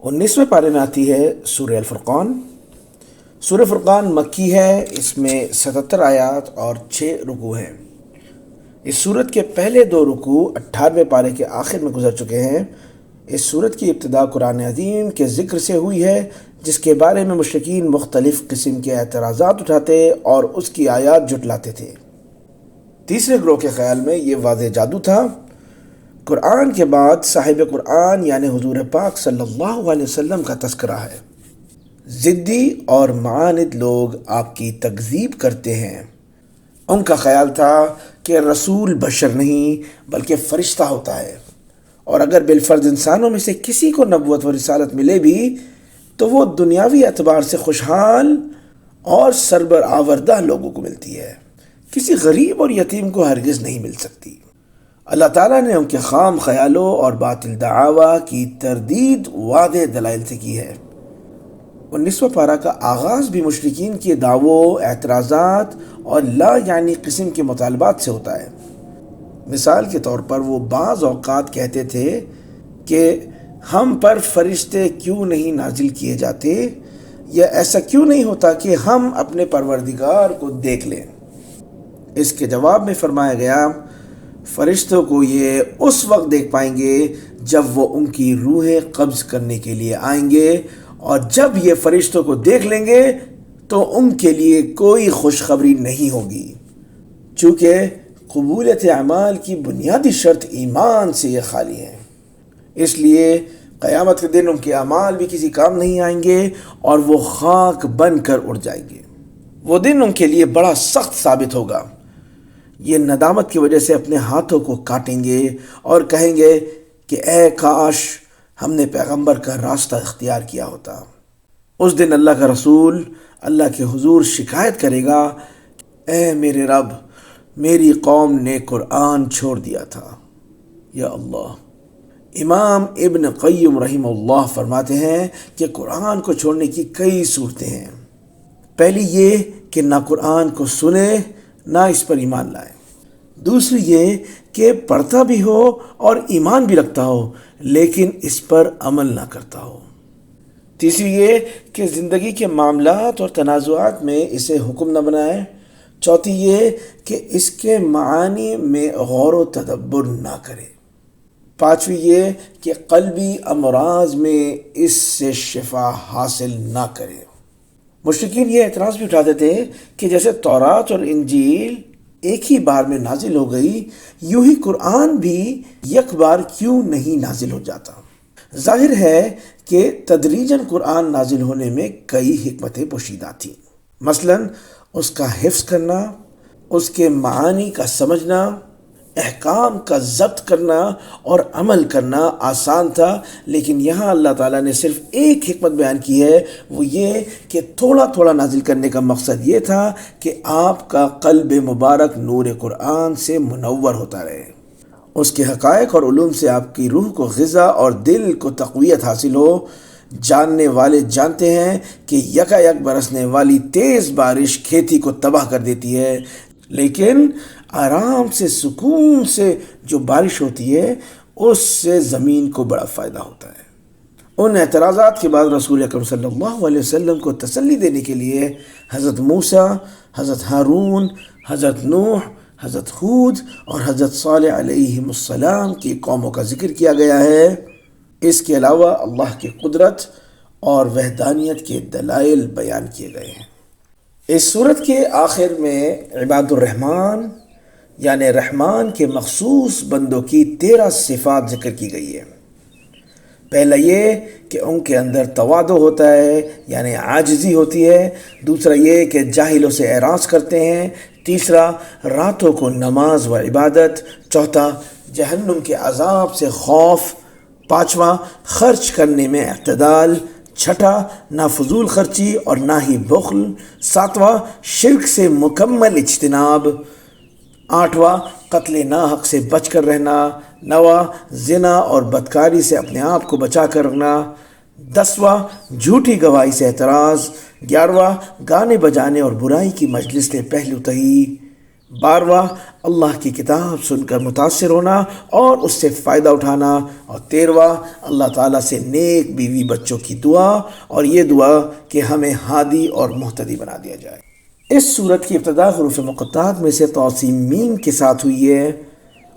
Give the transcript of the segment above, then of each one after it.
19ویں پارے میں آتی ہے سورہ الفرقان۔ سورہ فرقان مکی ہے، اس میں 77 آیات اور 6 رکوع ہیں۔ اس سورت کے پہلے 2 رکوع 18ویں پارے کے آخر میں گزر چکے ہیں۔ اس سورت کی ابتدا قرآن عظیم کے ذکر سے ہوئی ہے، جس کے بارے میں مشرکین مختلف قسم کے اعتراضات اٹھاتے اور اس کی آیات جھٹلاتے تھے۔ تیسرے گروہ کے خیال میں یہ واضح جادو تھا۔ قرآن کے بعد صاحب قرآن یعنی حضور پاک صلی اللہ علیہ وسلم کا تذکرہ ہے۔ ضدی اور معاند لوگ آپ کی تکذیب کرتے ہیں۔ ان کا خیال تھا کہ رسول بشر نہیں بلکہ فرشتہ ہوتا ہے، اور اگر بالفرض انسانوں میں سے کسی کو نبوت و رسالت ملے بھی تو وہ دنیاوی اعتبار سے خوشحال اور سربراوردہ لوگوں کو ملتی ہے، کسی غریب اور یتیم کو ہرگز نہیں مل سکتی۔ اللہ تعالیٰ نے ان کے خام خیالوں اور باطل دعاویٰ کی تردید واضح دلائل سے کی ہے۔ 19واں پارہ کا آغاز بھی مشرکین کے دعووں، اعتراضات اور لا یعنی قسم کے مطالبات سے ہوتا ہے۔ مثال کے طور پر وہ بعض اوقات کہتے تھے کہ ہم پر فرشتے کیوں نہیں نازل کیے جاتے، یا ایسا کیوں نہیں ہوتا کہ ہم اپنے پروردگار کو دیکھ لیں۔ اس کے جواب میں فرمایا گیا، فرشتوں کو یہ اس وقت دیکھ پائیں گے جب وہ ان کی روحیں قبض کرنے کے لیے آئیں گے، اور جب یہ فرشتوں کو دیکھ لیں گے تو ان کے لیے کوئی خوشخبری نہیں ہوگی، چونکہ قبولیت اعمال کی بنیادی شرط ایمان سے یہ خالی ہے۔ اس لیے قیامت کے دن ان کے اعمال بھی کسی کام نہیں آئیں گے اور وہ خاک بن کر اڑ جائیں گے۔ وہ دن ان کے لیے بڑا سخت ثابت ہوگا۔ یہ ندامت کی وجہ سے اپنے ہاتھوں کو کاٹیں گے اور کہیں گے کہ اے کاش ہم نے پیغمبر کا راستہ اختیار کیا ہوتا۔ اس دن اللہ کا رسول اللہ کے حضور شکایت کرے گا، اے میرے رب، میری قوم نے قرآن چھوڑ دیا تھا۔ یا اللہ۔ امام ابن قیم رحمہ اللہ فرماتے ہیں کہ قرآن کو چھوڑنے کی کئی صورتیں ہیں۔ پہلی یہ کہ نہ قرآن کو سنے نہ اس پر ایمان لائے۔ دوسری یہ کہ پڑھتا بھی ہو اور ایمان بھی رکھتا ہو لیکن اس پر عمل نہ کرتا ہو۔ تیسری یہ کہ زندگی کے معاملات اور تنازعات میں اسے حکم نہ بنائے۔ چوتھی یہ کہ اس کے معانی میں غور و تدبر نہ کرے۔ پانچویں یہ کہ قلبی امراض میں اس سے شفا حاصل نہ کرے۔ مشرکین یہ اعتراض بھی اٹھاتے تھے کہ جیسے تورات اور انجیل ایک ہی بار میں نازل ہو گئی، یوں ہی قرآن بھی یک بار کیوں نہیں نازل ہو جاتا۔ ظاہر ہے کہ تدریجاً قرآن نازل ہونے میں کئی حکمتیں پوشیدہ تھیں۔ مثلاً اس کا حفظ کرنا، اس کے معانی کا سمجھنا، احکام کا ضبط کرنا اور عمل کرنا آسان تھا، لیکن یہاں اللہ تعالیٰ نے صرف ایک حکمت بیان کی ہے، وہ یہ کہ تھوڑا تھوڑا نازل کرنے کا مقصد یہ تھا کہ آپ کا قلب مبارک نور قرآن سے منور ہوتا رہے، اس کے حقائق اور علوم سے آپ کی روح کو غذا اور دل کو تقویت حاصل ہو۔ جاننے والے جانتے ہیں کہ یکا یک برسنے والی تیز بارش کھیتی کو تباہ کر دیتی ہے، لیکن آرام سے سکون سے جو بارش ہوتی ہے اس سے زمین کو بڑا فائدہ ہوتا ہے۔ ان اعتراضات کے بعد رسول اکرم صلی اللہ علیہ وسلم کو تسلی دینے کے لیے حضرت موسیٰ، حضرت ہارون، حضرت نوح، حضرت ہود اور حضرت صالح علیہ السلام کی قوموں کا ذکر کیا گیا ہے۔ اس کے علاوہ اللہ کی قدرت اور وحدانیت کے دلائل بیان کیے گئے ہیں۔ اس سورت کے آخر میں عباد الرحمن یعنی رحمان کے مخصوص بندوں کی 13 صفات ذکر کی گئی ہے۔ پہلا یہ کہ ان کے اندر تواضع ہوتا ہے یعنی عاجزی ہوتی ہے۔ دوسرا یہ کہ جاہلوں سے اعراض کرتے ہیں۔ تیسرا راتوں کو نماز و عبادت۔ چوتھا جہنم کے عذاب سے خوف۔ پانچواں خرچ کرنے میں اعتدال۔ چھٹا نہ فضول خرچی اور نہ ہی بخل۔ ساتواں شرک سے مکمل اجتناب۔ آٹھواں قتل ناحق سے بچ کر رہنا۔ نواں زنا اور بدکاری سے اپنے آپ کو بچا کر رکھنا۔ 10واں جھوٹی گواہی سے اعتراض۔ 11واں گانے بجانے اور برائی کی مجلس سے پہلو تہی۔ 12واں اللہ کی کتاب سن کر متاثر ہونا اور اس سے فائدہ اٹھانا، اور 13واں اللہ تعالیٰ سے نیک بیوی بچوں کی دعا، اور یہ دعا کہ ہمیں ہادی اور مہتدی بنا دیا جائے۔ اس سورت کی ابتدا حروف مقطعات میں سے توسین میم کے ساتھ ہوئی ہے،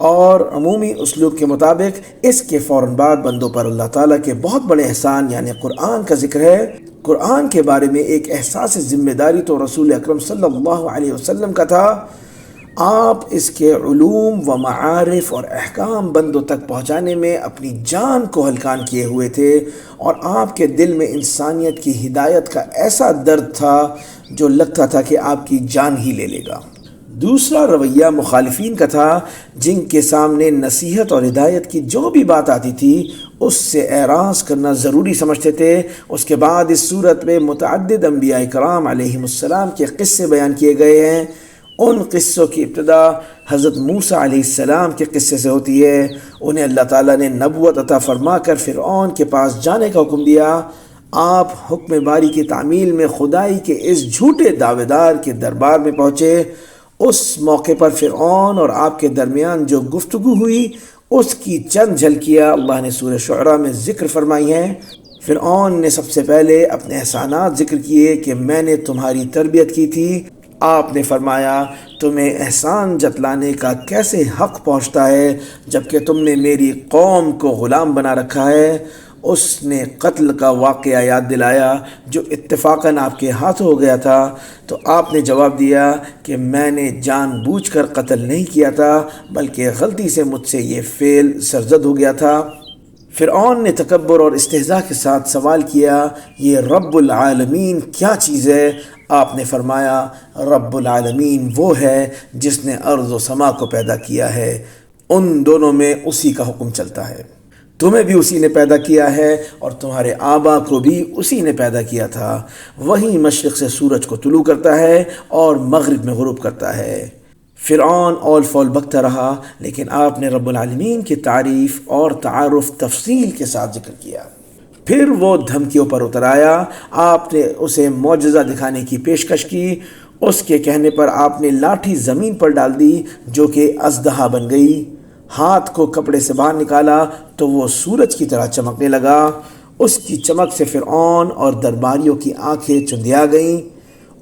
اور عمومی اسلوب کے مطابق اس کے فوراً بعد بندوں پر اللہ تعالیٰ کے بہت بڑے احسان یعنی قرآن کا ذکر ہے۔ قرآن کے بارے میں ایک احساس ذمہ داری تو رسول اکرم صلی اللہ علیہ وسلم کا تھا۔ آپ اس کے علوم و معارف اور احکام بندوں تک پہنچانے میں اپنی جان کو ہلکان کیے ہوئے تھے، اور آپ کے دل میں انسانیت کی ہدایت کا ایسا درد تھا جو لگتا تھا کہ آپ کی جان ہی لے لے گا۔ دوسرا رویہ مخالفین کا تھا، جن کے سامنے نصیحت اور ہدایت کی جو بھی بات آتی تھی اس سے اعراض کرنا ضروری سمجھتے تھے۔ اس کے بعد اس صورت میں متعدد انبیاء کرام علیہم السلام کے قصے بیان کیے گئے ہیں۔ ان قصوں کی ابتدا حضرت موسیٰ علیہ السلام کے قصے سے ہوتی ہے۔ انہیں اللہ تعالیٰ نے نبوت عطا فرما کر فرعون کے پاس جانے کا حکم دیا۔ آپ حکم باری کی تعمیل میں خدائی کے اس جھوٹے دعوے دار کے دربار میں پہنچے۔ اس موقع پر فرعون اور آپ کے درمیان جو گفتگو ہوئی اس کی چند جھلکیاں اللہ نے سورہ شعراء میں ذکر فرمائی ہیں۔ فرعون نے سب سے پہلے اپنے احسانات ذکر کیے کہ میں نے تمہاری تربیت کی تھی۔ آپ نے فرمایا تمہیں احسان جتلانے کا کیسے حق پہنچتا ہے جبکہ تم نے میری قوم کو غلام بنا رکھا ہے۔ اس نے قتل کا واقعہ یاد دلایا جو اتفاقاً آپ کے ہاتھ ہو گیا تھا، تو آپ نے جواب دیا کہ میں نے جان بوجھ کر قتل نہیں کیا تھا بلکہ غلطی سے مجھ سے یہ فعل سرزد ہو گیا تھا۔ فرعون نے تکبر اور استہزاء کے ساتھ سوال کیا یہ رب العالمین کیا چیز ہے؟ آپ نے فرمایا رب العالمین وہ ہے جس نے ارض و سما کو پیدا کیا ہے، ان دونوں میں اسی کا حکم چلتا ہے۔ تمہیں بھی اسی نے پیدا کیا ہے اور تمہارے آبا کو بھی اسی نے پیدا کیا تھا۔ وہی مشرق سے سورج کو طلوع کرتا ہے اور مغرب میں غروب کرتا ہے۔ فرعون اول فول بکتا رہا، لیکن آپ نے رب العالمین کی تعریف اور تعارف تفصیل کے ساتھ ذکر کیا۔ پھر وہ دھمکیوں پر اتر آیا۔ آپ نے اسے معجزہ دکھانے کی پیشکش کی۔ اس کے کہنے پر آپ نے لاٹھی زمین پر ڈال دی جو کہ اژدہا بن گئی۔ ہاتھ کو کپڑے سے باہر نکالا تو وہ سورج کی طرح چمکنے لگا۔ اس کی چمک سے فرعون اور درباریوں کی آنکھیں چندیا گئیں۔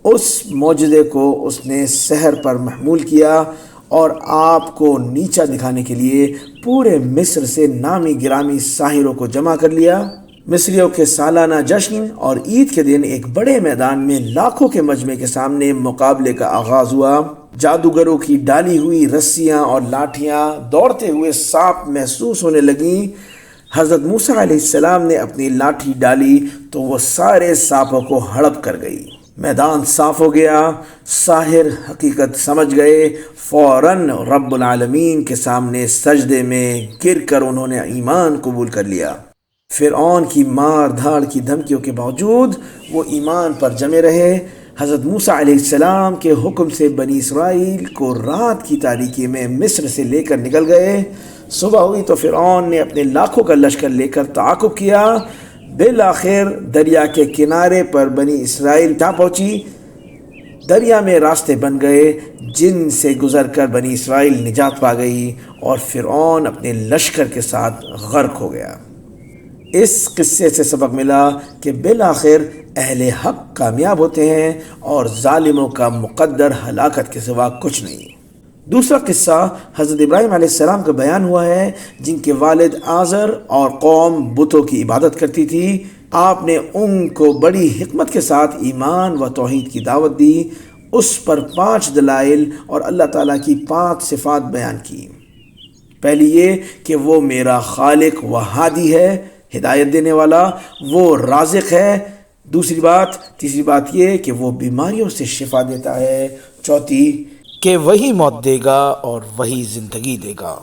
اس معجزے کو اس نے سحر پر محمول کیا اور آپ کو نیچا دکھانے کے لیے پورے مصر سے نامی گرامی ساحروں کو جمع کر لیا۔ مصریوں کے سالانہ جشن اور عید کے دن ایک بڑے میدان میں لاکھوں کے مجمع کے سامنے مقابلے کا آغاز ہوا۔ جادوگروں کی ڈالی ہوئی رسیاں اور لاٹھیاں دوڑتے ہوئے سانپ محسوس ہونے لگیں۔ حضرت موسیٰ علیہ السلام نے اپنی لاٹھی ڈالی تو وہ سارے سانپوں کو ہڑپ کر گئی۔ میدان صاف ہو گیا۔ ساحر حقیقت سمجھ گئے۔ فوراً رب العالمین کے سامنے سجدے میں گر کر انہوں نے ایمان قبول کر لیا۔ فرعون کی مار دھاڑ کی دھمکیوں کے باوجود وہ ایمان پر جمے رہے۔ حضرت موسیٰ علیہ السلام کے حکم سے بنی اسرائیل کو رات کی تاریکی میں مصر سے لے کر نکل گئے۔ صبح ہوئی تو فرعون نے اپنے لاکھوں کا لشکر لے کر تعاقب کیا۔ بالآخر دریا کے کنارے پر بنی اسرائیل جا پہنچی۔ دریا میں راستے بن گئے جن سے گزر کر بنی اسرائیل نجات پا گئی اور فرعون اپنے لشکر کے ساتھ غرق ہو گیا۔ اس قصے سے سبق ملا کہ بالآخر اہل حق کامیاب ہوتے ہیں اور ظالموں کا مقدر ہلاکت کے سوا کچھ نہیں۔ دوسرا قصہ حضرت ابراہیم علیہ السلام کا بیان ہوا ہے، جن کے والد آزر اور قوم بتوں کی عبادت کرتی تھی۔ آپ نے ان کو بڑی حکمت کے ساتھ ایمان و توحید کی دعوت دی، اس پر 5 دلائل اور اللہ تعالیٰ کی 5 صفات بیان کی۔ پہلی یہ کہ وہ میرا خالق و ہادی ہے، ہدایت دینے والا، وہ رازق ہے۔ تیسری بات یہ کہ وہ بیماریوں سے شفا دیتا ہے۔ چوتھی کہ وہی موت دے گا اور وہی زندگی دے گا۔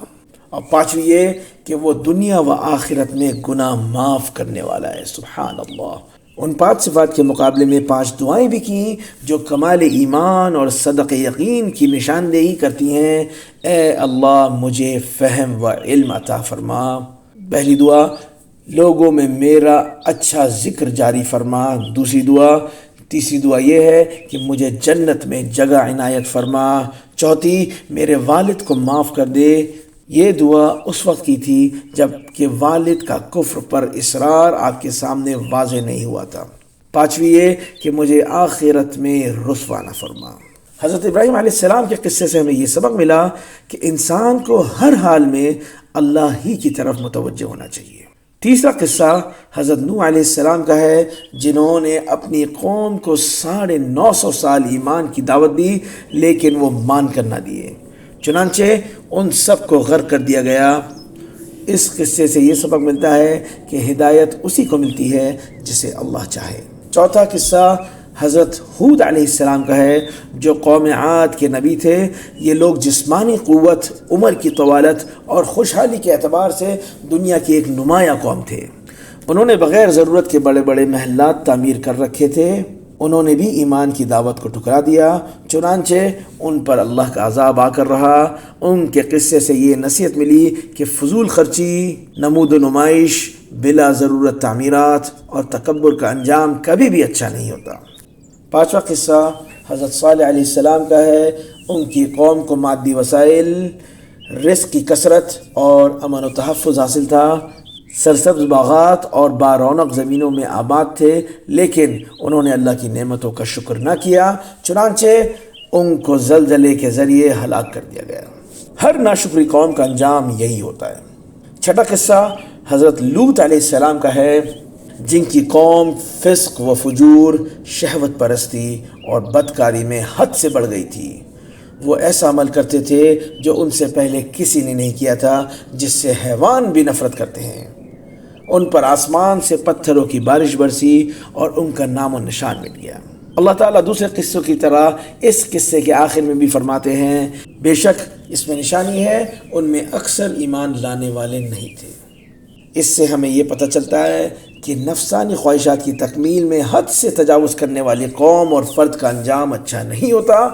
اور پانچویں یہ کہ وہ دنیا و آخرت میں گناہ معاف کرنے والا ہے۔ سبحان اللہ۔ ان 5 صفات کے مقابلے میں 5 دعائیں بھی کیں جو کمال ایمان اور صدق یقین کی نشاندہی کرتی ہیں۔ اے اللہ مجھے فہم و علم عطا فرما۔ پہلی دعا لوگوں میں میرا اچھا ذکر جاری فرما۔ دوسری دعا تیسری دعا یہ ہے کہ مجھے جنت میں جگہ عنایت فرما۔ چوتھی، میرے والد کو معاف کر دے۔ یہ دعا اس وقت کی تھی جب کہ والد کا کفر پر اصرار آپ کے سامنے واضح نہیں ہوا تھا۔ پانچویں یہ کہ مجھے آخرت میں رسوا نہ فرما۔ حضرت ابراہیم علیہ السلام کے قصے سے ہمیں یہ سبق ملا کہ انسان کو ہر حال میں اللہ ہی کی طرف متوجہ ہونا چاہیے۔ تیسرا قصہ حضرت نوح علیہ السلام کا ہے، جنہوں نے اپنی قوم کو 950 سال ایمان کی دعوت دی لیکن وہ مان کر نہ دیے، چنانچہ ان سب کو غرق کر دیا گیا۔ اس قصے سے یہ سبق ملتا ہے کہ ہدایت اسی کو ملتی ہے جسے اللہ چاہے۔ چوتھا قصہ حضرت ہود علیہ السلام کا ہے، جو قوم عاد کے نبی تھے۔ یہ لوگ جسمانی قوت، عمر کی طوالت اور خوشحالی کے اعتبار سے دنیا کی ایک نمایاں قوم تھے۔ انہوں نے بغیر ضرورت کے بڑے بڑے محلات تعمیر کر رکھے تھے۔ انہوں نے بھی ایمان کی دعوت کو ٹھکرا دیا، چنانچہ ان پر اللہ کا عذاب آ کر رہا۔ ان کے قصے سے یہ نصیحت ملی کہ فضول خرچی، نمود و نمائش، بلا ضرورت تعمیرات اور تکبر کا انجام کبھی بھی اچھا نہیں ہوتا۔ پانچواں قصہ حضرت صالح علیہ السلام کا ہے۔ ان کی قوم کو مادی وسائل، رزق کی کثرت اور امن و تحفظ حاصل تھا۔ سرسبز باغات اور بارونق زمینوں میں آباد تھے، لیکن انہوں نے اللہ کی نعمتوں کا شکر نہ کیا، چنانچہ ان کو زلزلے کے ذریعے ہلاک کر دیا گیا۔ ہر ناشکری قوم کا انجام یہی ہوتا ہے۔ چھٹا قصہ حضرت لوط علیہ السلام کا ہے، جن کی قوم فسق و فجور، شہوت پرستی اور بدکاری میں حد سے بڑھ گئی تھی۔ وہ ایسا عمل کرتے تھے جو ان سے پہلے کسی نے نہیں کیا تھا، جس سے حیوان بھی نفرت کرتے ہیں۔ ان پر آسمان سے پتھروں کی بارش برسی اور ان کا نام و نشان مٹ گیا۔ اللہ تعالیٰ دوسرے قصوں کی طرح اس قصے کے آخر میں بھی فرماتے ہیں، بے شک اس میں نشانی ہے، ان میں اکثر ایمان لانے والے نہیں تھے۔ اس سے ہمیں یہ پتہ چلتا ہے کہ نفسانی خواہشات کی تکمیل میں حد سے تجاوز کرنے والی قوم اور فرد کا انجام اچھا نہیں ہوتا۔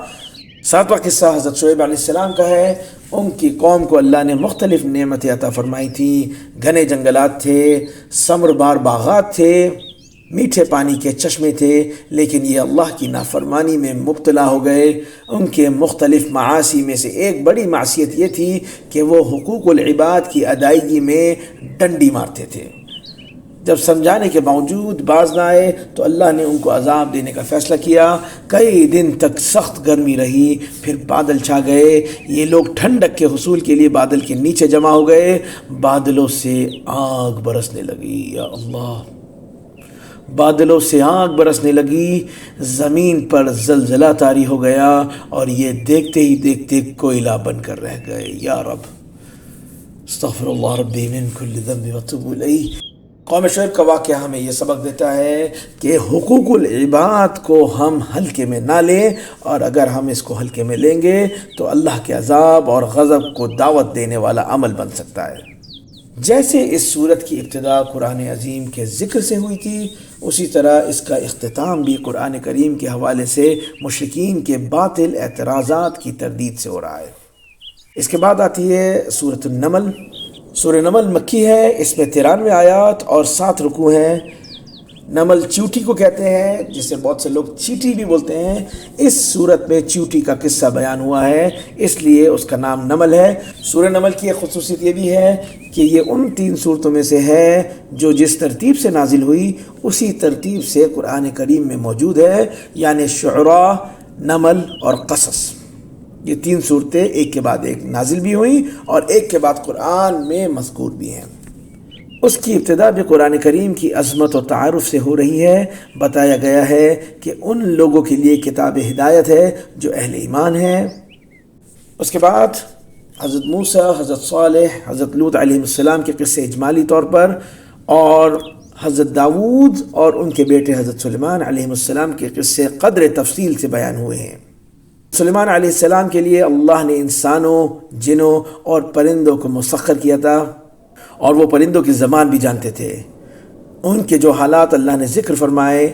ساتواں قصہ حضرت شعیب علیہ السلام کا ہے۔ ان کی قوم کو اللہ نے مختلف نعمتیں عطا فرمائی تھیں۔ گھنے جنگلات تھے، ثمربار باغات تھے، میٹھے پانی کے چشمے تھے، لیکن یہ اللہ کی نافرمانی میں مبتلا ہو گئے۔ ان کے مختلف معاصی میں سے ایک بڑی معصیت یہ تھی کہ وہ حقوق العباد کی ادائیگی میں ڈنڈی مارتے تھے۔ جب سمجھانے کے باوجود باز نہ آئے تو اللہ نے ان کو عذاب دینے کا فیصلہ کیا۔ کئی دن تک سخت گرمی رہی، پھر بادل چھا گئے۔ یہ لوگ ٹھنڈک کے حصول کے لیے بادل کے نیچے جمع ہو گئے۔ بادلوں سے آگ برسنے لگی، یا اللہ، بادلوں سے آگ برسنے لگی، زمین پر زلزلہ طاری ہو گیا اور یہ دیکھتے ہی دیکھتے کوئلہ بن کر رہ گئے۔ یا رب، استغفر اللہ ربی من کل ذنب واتوب الیہ۔ قوم شعیب کا واقعہ ہمیں یہ سبق دیتا ہے کہ حقوق العباد کو ہم ہلکے میں نہ لیں، اور اگر ہم اس کو ہلکے میں لیں گے تو اللہ کے عذاب اور غضب کو دعوت دینے والا عمل بن سکتا ہے۔ جیسے اس سورت کی ابتدا قرآن عظیم کے ذکر سے ہوئی تھی، اسی طرح اس کا اختتام بھی قرآن کریم کے حوالے سے مشرکین کے باطل اعتراضات کی تردید سے ہو رہا ہے۔ اس کے بعد آتی ہے سورۃ النمل۔ سورہ نمل مکی ہے، اس میں 93 آیات اور 7 رکوع ہیں۔ نمل چیوٹی کو کہتے ہیں، جسے بہت سے لوگ چیٹی بھی بولتے ہیں۔ اس سورت میں چیوٹی کا قصہ بیان ہوا ہے، اس لیے اس کا نام نمل ہے۔ سورہ نمل کی ایک خصوصیت یہ بھی ہے کہ یہ ان 3 سورتوں میں سے ہے جو جس ترتیب سے نازل ہوئی اسی ترتیب سے قرآن کریم میں موجود ہے، یعنی شعراء، نمل اور قصص۔ یہ 3 صورتیں ایک کے بعد ایک نازل بھی ہوئیں اور ایک کے بعد قرآن میں مذکور بھی ہیں۔ اس کی ابتدا بھی قرآن کریم کی عظمت و تعارف سے ہو رہی ہے۔ بتایا گیا ہے کہ ان لوگوں کے لیے کتاب ہدایت ہے جو اہل ایمان ہیں۔ اس کے بعد حضرت موسیٰ، حضرت صالح، حضرت لوط علیہ السلام کے قصے اجمالی طور پر، اور حضرت داود اور ان کے بیٹے حضرت سلیمان علیہ السلام کے قصے قدر تفصیل سے بیان ہوئے ہیں۔ سلیمان علیہ السلام کے لیے اللہ نے انسانوں، جنوں اور پرندوں کو مسخر کیا تھا، اور وہ پرندوں کی زبان بھی جانتے تھے۔ ان کے جو حالات اللہ نے ذکر فرمائے،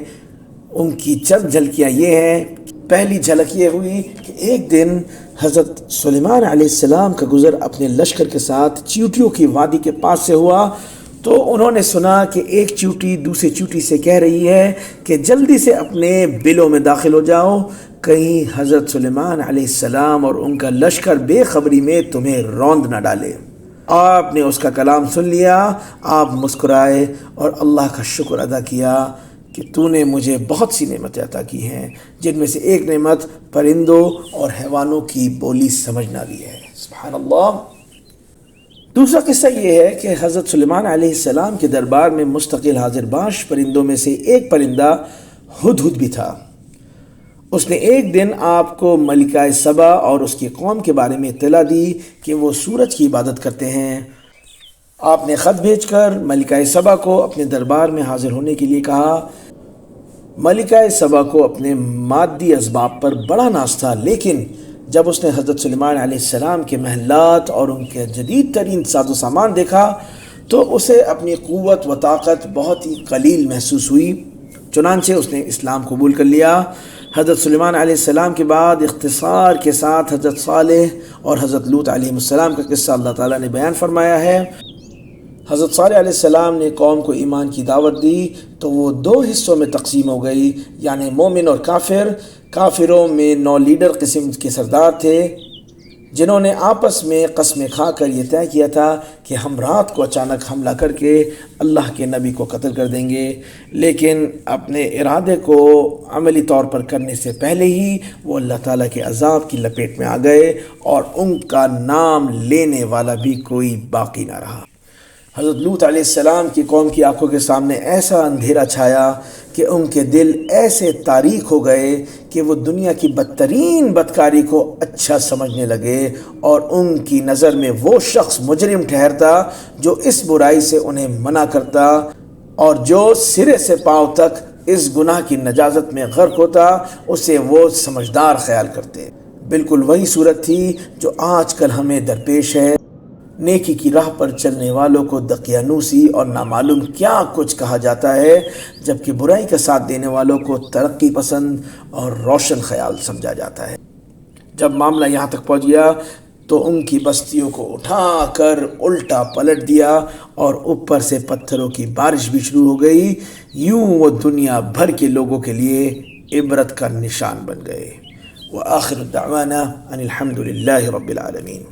ان کی چند جھلکیاں یہ ہیں۔ پہلی جھلک یہ ہوئی کہ ایک دن حضرت سلیمان علیہ السلام کا گزر اپنے لشکر کے ساتھ چیوٹیوں کی وادی کے پاس سے ہوا۔ تو انہوں نے سنا کہ ایک چیونٹی دوسری چیونٹی سے کہہ رہی ہے کہ جلدی سے اپنے بلوں میں داخل ہو جاؤ، کہیں حضرت سلیمان علیہ السلام اور ان کا لشکر بے خبری میں تمہیں روند نہ ڈالے۔ آپ نے اس کا کلام سن لیا، آپ مسکرائے اور اللہ کا شکر ادا کیا کہ تو نے مجھے بہت سی نعمتیں عطا کی ہیں، جن میں سے ایک نعمت پرندوں اور حیوانوں کی بولی سمجھنا بھی ہے۔ سبحان اللہ۔ دوسرا قصہ یہ ہے کہ حضرت سلیمان علیہ السلام کے دربار میں مستقل حاضر باش پرندوں میں سے ایک پرندہ ہدہد بھی تھا۔ اس نے ایک دن آپ کو ملکہ سبا اور اس کی قوم کے بارے میں اطلاع دی کہ وہ سورج کی عبادت کرتے ہیں۔ آپ نے خط بھیج کر ملکہ سبا کو اپنے دربار میں حاضر ہونے کے لیے کہا۔ ملکہ سبا کو اپنے مادی اسباب پر بڑا ناز تھا، لیکن جب اس نے حضرت سلیمان علیہ السلام کے محلات اور ان کے جدید ترین ساز و سامان دیکھا تو اسے اپنی قوت و طاقت بہت ہی قلیل محسوس ہوئی، چنانچہ اس نے اسلام قبول کر لیا۔ حضرت سلیمان علیہ السلام کے بعد اختصار کے ساتھ حضرت صالح اور حضرت لوط علیہ السلام کا قصہ اللہ تعالیٰ نے بیان فرمایا ہے۔ حضرت صالح علیہ السلام نے قوم کو ایمان کی دعوت دی تو وہ دو حصوں میں تقسیم ہو گئی، یعنی مومن اور کافر۔ کافروں میں 9 لیڈر قسم کے سردار تھے جنہوں نے آپس میں قسمیں کھا کر یہ طے کیا تھا کہ ہم رات کو اچانک حملہ کر کے اللہ کے نبی کو قتل کر دیں گے، لیکن اپنے ارادے کو عملی طور پر کرنے سے پہلے ہی وہ اللہ تعالیٰ کے عذاب کی لپیٹ میں آ گئے اور ان کا نام لینے والا بھی کوئی باقی نہ رہا۔ حضرت لوط علیہ السلام کی قوم کی آنکھوں کے سامنے ایسا اندھیرا چھایا کہ ان کے دل ایسے تاریک ہو گئے کہ وہ دنیا کی بدترین بدکاری کو اچھا سمجھنے لگے، اور ان کی نظر میں وہ شخص مجرم ٹھہرتا جو اس برائی سے انہیں منع کرتا اور جو سرے سے پاؤں تک اس گناہ کی نجازت میں غرق ہوتا اسے وہ سمجھدار خیال کرتے۔ بالکل وہی صورت تھی جو آج کل ہمیں درپیش ہے۔ نیکی کی راہ پر چلنے والوں کو دقیانوسی اور نامعلوم کیا کچھ کہا جاتا ہے، جبکہ برائی کا ساتھ دینے والوں کو ترقی پسند اور روشن خیال سمجھا جاتا ہے۔ جب معاملہ یہاں تک پہنچ گیا تو ان کی بستیوں کو اٹھا کر الٹا پلٹ دیا اور اوپر سے پتھروں کی بارش بھی شروع ہو گئی۔ یوں وہ دنیا بھر کے لوگوں کے لیے عبرت کا نشان بن گئے۔ وآخر دعوانا ان الحمد للہ رب العالمین۔